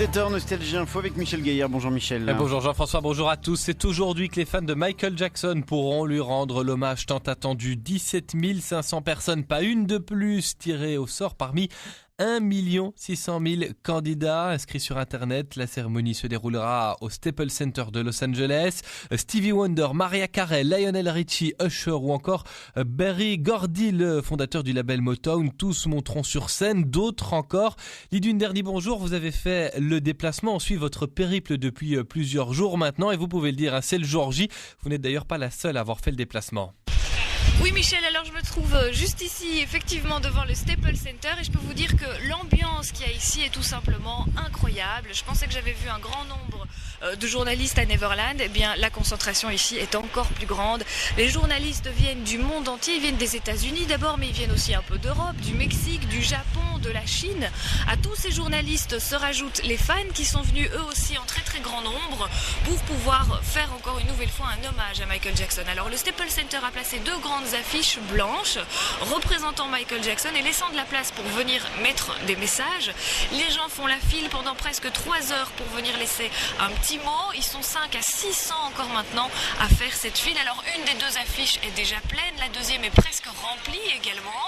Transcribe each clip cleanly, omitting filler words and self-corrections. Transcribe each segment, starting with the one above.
17h, Nostalgie Info avec Michel Gaillard. Bonjour Michel. Bonjour Jean-François, bonjour à tous. C'est aujourd'hui que les fans de Michael Jackson pourront lui rendre l'hommage tant attendu. 17 500 personnes, pas une de plus, tirées au sort parmi 1 600 000 candidats inscrits sur Internet. La cérémonie se déroulera au Staples Center de Los Angeles. Stevie Wonder, Mariah Carey, Lionel Richie, Usher ou encore Berry Gordy, le fondateur du label Motown, tous monteront sur scène, d'autres encore. Lidwine Derny, bonjour. Vous avez fait le déplacement. On suit votre périple depuis plusieurs jours maintenant et vous pouvez le dire, c'est le jour J. Vous n'êtes d'ailleurs pas la seule à avoir fait le déplacement. Oui Michel, alors je me trouve juste ici effectivement devant le Staples Center et je peux vous dire que l'ambiance qu'il y a ici est tout simplement incroyable. Je pensais que j'avais vu un grand nombre de journalistes à Neverland, eh bien la concentration ici est encore plus grande. Les journalistes viennent du monde entier, ils viennent des États-Unis d'abord, mais ils viennent aussi un peu d'Europe, du Mexique, du Japon, de la Chine. À tous ces journalistes se rajoutent les fans qui sont venus eux aussi en très très grand nombre pour pouvoir faire encore une nouvelle fois un hommage à Michael Jackson. Alors le Staples Center a placé deux grandes affiches blanches représentant Michael Jackson et laissant de la place pour venir mettre des messages. Les gens font la file pendant presque 3 heures pour venir laisser un petit mot. Ils sont 5 à 600 encore maintenant à faire cette file. Alors une des deux affiches est déjà pleine, la deuxième est presque remplie également.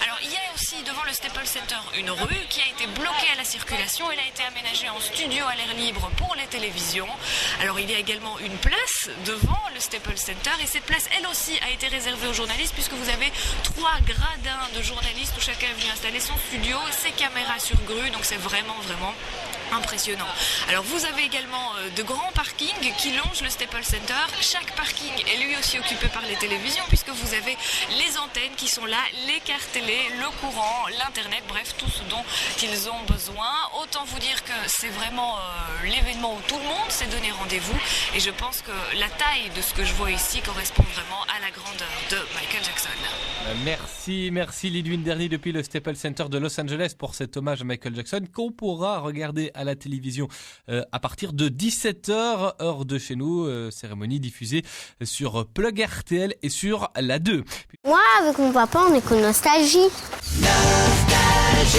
Alors il y a aussi devant le Staples Center une rue qui a été bloquée à la circulation. Elle a été aménagée en studio à l'air libre pour les télévisions. Alors il y a également une place devant le Staples Center et cette place elle aussi a été réservée aux journalistes puisque vous avez 3 gradins de journalistes où chacun est venu installer son studio, ses caméras sur grue, donc c'est vraiment impressionnant. Alors vous avez également de grands parkings qui longent le Staples Center. Chaque parking est lui aussi occupé par les télévisions puisque vous avez les antennes qui sont là, les cartes télé, le courant, l'internet, bref tout ce dont ils ont besoin. Autant vous dire que c'est vraiment l'événement où tout le monde s'est donné rendez-vous et je pense que la taille de ce que je vois ici correspond vraiment à la grandeur de Michael Jackson. Merci Lidwine Derny depuis le Staples Center de Los Angeles pour cet hommage à Michael Jackson qu'on pourra regarder à la télévision à partir de 17h, heure de chez nous, cérémonie diffusée sur Plug RTL et sur la 2. Moi, avec mon papa, on écoute Nostalgie. Nostalgie.